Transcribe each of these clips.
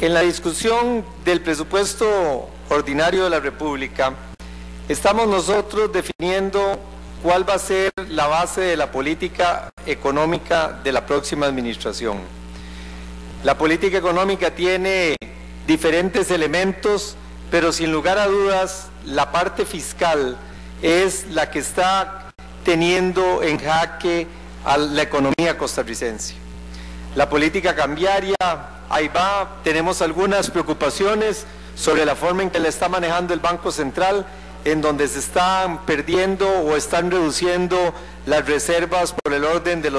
En la discusión del presupuesto ordinario de la República, estamos nosotros definiendo cuál va a ser la base de la política económica de la próxima administración. La política económica tiene diferentes elementos, pero sin lugar a dudas, la parte fiscal es la que está teniendo en jaque a la economía costarricense. La política cambiaria, ahí va, tenemos algunas preocupaciones sobre la forma en que la está manejando el Banco Central, en donde se están perdiendo o están reduciendo las reservas por el orden de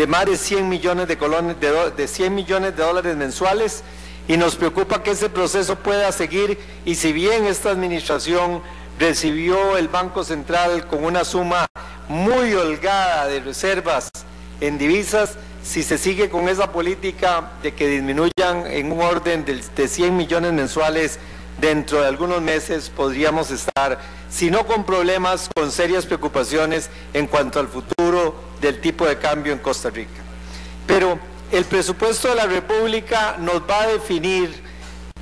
más de 100 millones de dólares mensuales, y nos preocupa que ese proceso pueda seguir. Y si bien esta administración recibió el Banco Central con una suma muy holgada de reservas en divisas, si se sigue con esa política de que disminuyan en un orden de 100 millones mensuales, dentro de algunos meses podríamos estar, si no con problemas, con serias preocupaciones en cuanto al futuro del tipo de cambio en Costa Rica. Pero el presupuesto de la República nos va a definir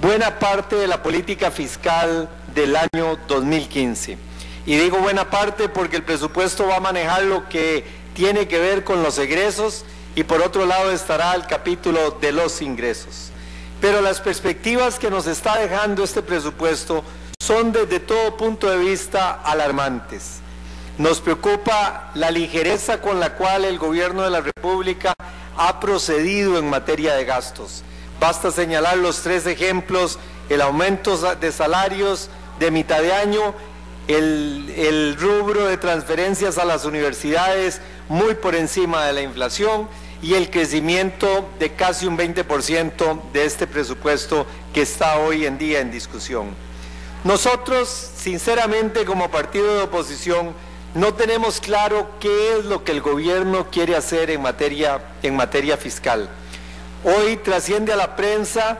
buena parte de la política fiscal del año 2015. Y digo buena parte porque el presupuesto va a manejar lo que tiene que ver con los egresos, y por otro lado estará el capítulo de los ingresos. Pero las perspectivas que nos está dejando este presupuesto son desde todo punto de vista alarmantes. Nos preocupa la ligereza con la cual el gobierno de la República ha procedido en materia de gastos. Basta señalar los tres ejemplos: el aumento de salarios de mitad de año, el rubro de transferencias a las universidades muy por encima de la inflación, y el crecimiento de casi un 20% de este presupuesto que está hoy en día en discusión. Nosotros, sinceramente, como partido de oposición, no tenemos claro qué es lo que el gobierno quiere hacer en materia fiscal. Hoy trasciende a la prensa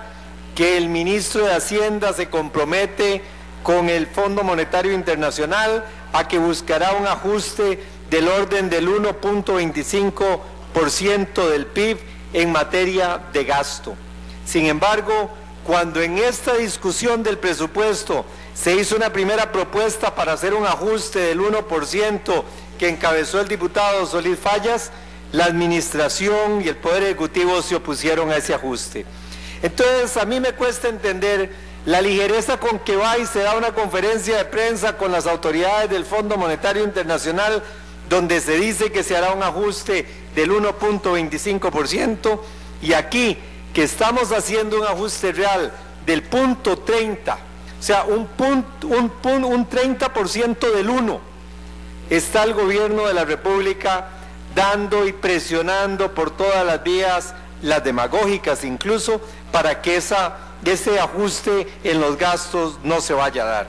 que el ministro de Hacienda se compromete con el Fondo Monetario Internacional a que buscará un ajuste del orden del 1.25% del PIB en materia de gasto. Sin embargo, cuando en esta discusión del presupuesto se hizo una primera propuesta para hacer un ajuste del 1% que encabezó el diputado Solís Fallas, la administración y el Poder Ejecutivo se opusieron a ese ajuste. Entonces, a mí me cuesta entender la ligereza con que va y se da una conferencia de prensa con las autoridades del Fondo Monetario Internacional, donde se dice que se hará un ajuste del 1.25%, y aquí que estamos haciendo un ajuste real del 0.30, o sea, un 30% del 1, está el gobierno de la República dando y presionando por todas las vías, las demagógicas incluso, para que ese ajuste en los gastos no se vaya a dar.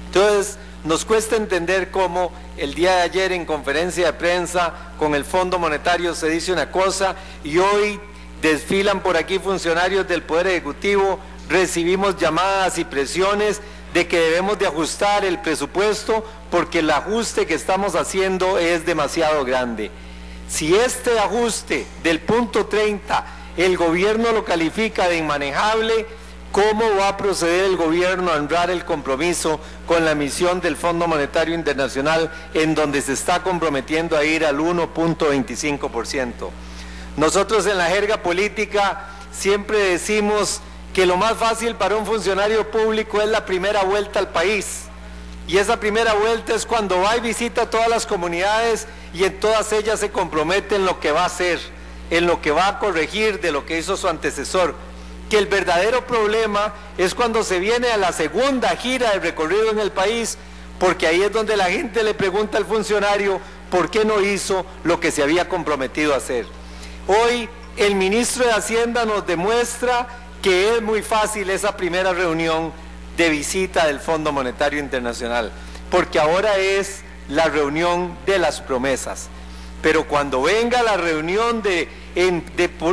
Entonces, nos cuesta entender cómo el día de ayer en conferencia de prensa con el Fondo Monetario se dice una cosa y hoy desfilan por aquí funcionarios del Poder Ejecutivo, recibimos llamadas y presiones de que debemos de ajustar el presupuesto porque el ajuste que estamos haciendo es demasiado grande. Si este ajuste del 0.30 el gobierno lo califica de inmanejable, ¿cómo va a proceder el gobierno a honrar el compromiso con la emisión del Fondo Monetario Internacional, en donde se está comprometiendo a ir al 1.25%? Nosotros en la jerga política siempre decimos que lo más fácil para un funcionario público es la primera vuelta al país. Y esa primera vuelta es cuando va y visita todas las comunidades y en todas ellas se compromete en lo que va a hacer, en lo que va a corregir de lo que hizo su antecesor. Que el verdadero problema es cuando se viene a la segunda gira de recorrido en el país, porque ahí es donde la gente le pregunta al funcionario por qué no hizo lo que se había comprometido a hacer. Hoy el ministro de Hacienda nos demuestra que es muy fácil esa primera reunión de visita del Fondo Monetario Internacional, porque ahora es la reunión de las promesas. Pero cuando venga la reunión de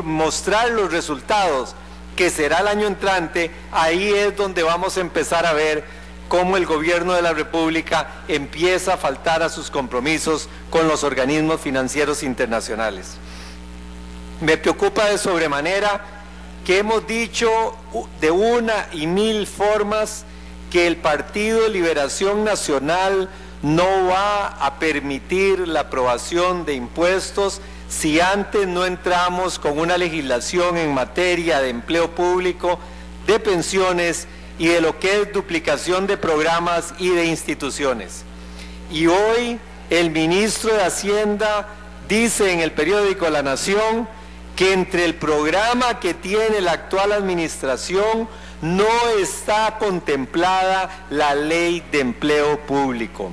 mostrar los resultados, que será el año entrante, ahí es donde vamos a empezar a ver cómo el gobierno de la República empieza a faltar a sus compromisos con los organismos financieros internacionales. Me preocupa de sobremanera que hemos dicho de una y mil formas que el Partido de Liberación Nacional no va a permitir la aprobación de impuestos si antes no entramos con una legislación en materia de empleo público, de pensiones y de lo que es duplicación de programas y de instituciones. Y hoy el ministro de Hacienda dice en el periódico La Nación que entre el programa que tiene la actual administración no está contemplada la ley de empleo público.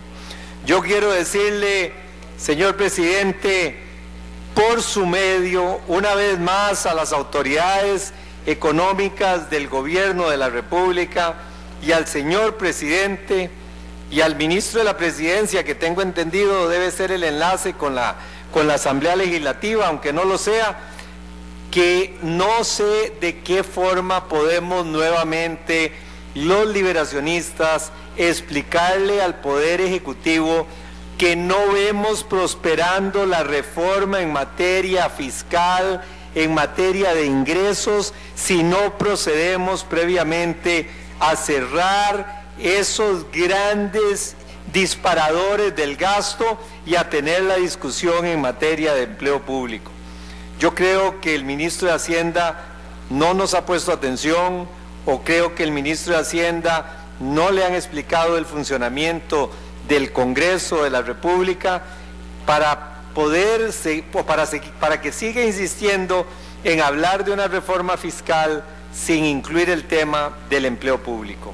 Yo quiero decirle, señor presidente, por su medio, una vez más a las autoridades económicas del gobierno de la República y al señor presidente y al ministro de la Presidencia, que tengo entendido debe ser el enlace con la Asamblea Legislativa, aunque no lo sea, que no sé de qué forma podemos nuevamente los liberacionistas explicarle al Poder Ejecutivo que no vemos prosperando la reforma en materia fiscal, en materia de ingresos, si no procedemos previamente a cerrar esos grandes disparadores del gasto y a tener la discusión en materia de empleo público. Yo creo que el ministro de Hacienda no nos ha puesto atención, o creo que el ministro de Hacienda no le han explicado el funcionamiento del Congreso de la República para que siga insistiendo en hablar de una reforma fiscal sin incluir el tema del empleo público.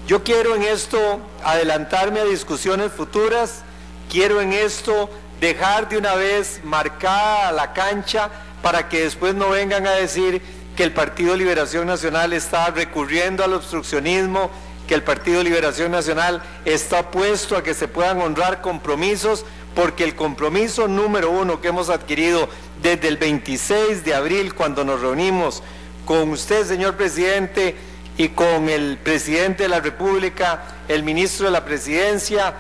Yo quiero en esto adelantarme a discusiones futuras, quiero en esto dejar de una vez marcada la cancha para que después no vengan a decir que el Partido de Liberación Nacional está recurriendo al obstruccionismo, que el Partido de Liberación Nacional está opuesto a que se puedan honrar compromisos, porque el compromiso número uno que hemos adquirido desde el 26 de abril, cuando nos reunimos con usted, señor presidente, y con el presidente de la República, el ministro de la Presidencia,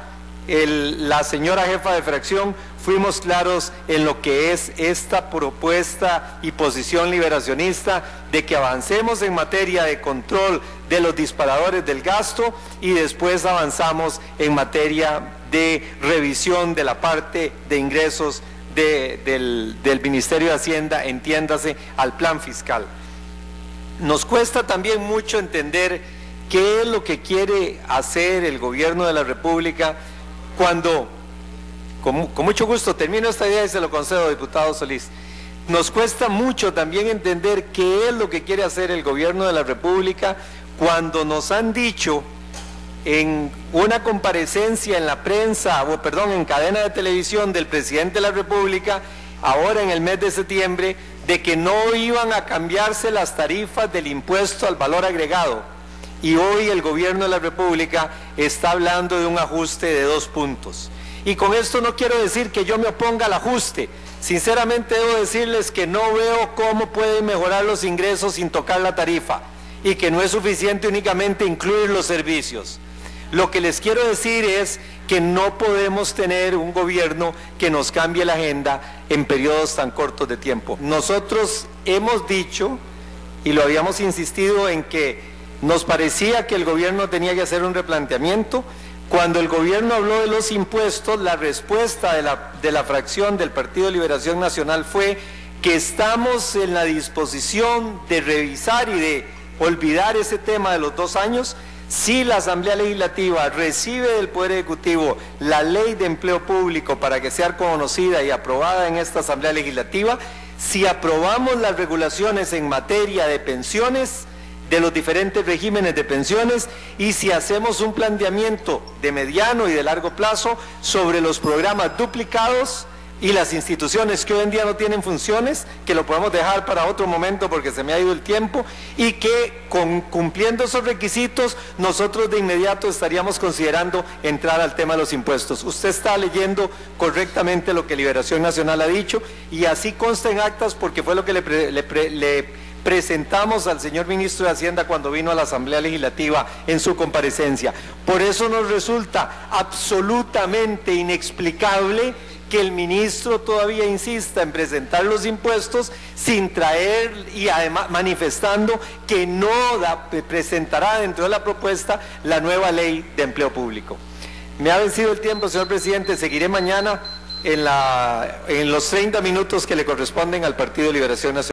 la señora jefa de fracción, fuimos claros en lo que es esta propuesta y posición liberacionista de que avancemos en materia de control de los disparadores del gasto y después avanzamos en materia de revisión de la parte de ingresos del Ministerio de Hacienda, entiéndase, al plan fiscal. Nos cuesta también mucho entender qué es lo que quiere hacer el gobierno de la República cuando, con mucho gusto, termino esta idea y se lo concedo, diputado Solís. Nos cuesta mucho también entender qué es lo que quiere hacer el gobierno de la República cuando nos han dicho en una comparecencia en la prensa, en cadena de televisión del presidente de la República, ahora en el mes de septiembre, de que no iban a cambiarse las tarifas del impuesto al valor agregado. Y hoy el gobierno de la República está hablando de un ajuste de 2 puntos. Y con esto no quiero decir que yo me oponga al ajuste. Sinceramente debo decirles que no veo cómo pueden mejorar los ingresos sin tocar la tarifa y que no es suficiente únicamente incluir los servicios. Lo que les quiero decir es que no podemos tener un gobierno que nos cambie la agenda en periodos tan cortos de tiempo. Nosotros hemos dicho, y lo habíamos insistido en que nos parecía que el gobierno tenía que hacer un replanteamiento. Cuando el gobierno habló de los impuestos, la respuesta de la fracción del Partido de Liberación Nacional fue que estamos en la disposición de revisar y de olvidar ese tema de los 2 años si la Asamblea Legislativa recibe del Poder Ejecutivo la ley de empleo público para que sea conocida y aprobada en esta Asamblea Legislativa, si aprobamos las regulaciones en materia de pensiones, de los diferentes regímenes de pensiones, y si hacemos un planteamiento de mediano y de largo plazo sobre los programas duplicados y las instituciones que hoy en día no tienen funciones, que lo podemos dejar para otro momento porque se me ha ido el tiempo, y que cumpliendo esos requisitos nosotros de inmediato estaríamos considerando entrar al tema de los impuestos. Usted está leyendo correctamente lo que Liberación Nacional ha dicho, y así consta en actas porque fue lo que le presentamos al señor ministro de Hacienda cuando vino a la Asamblea Legislativa en su comparecencia. Por eso nos resulta absolutamente inexplicable que el ministro todavía insista en presentar los impuestos sin traer, y además manifestando que no presentará dentro de la propuesta la nueva ley de empleo público. Me ha vencido el tiempo, señor presidente, seguiré mañana en los 30 minutos que le corresponden al Partido de Liberación Nacional.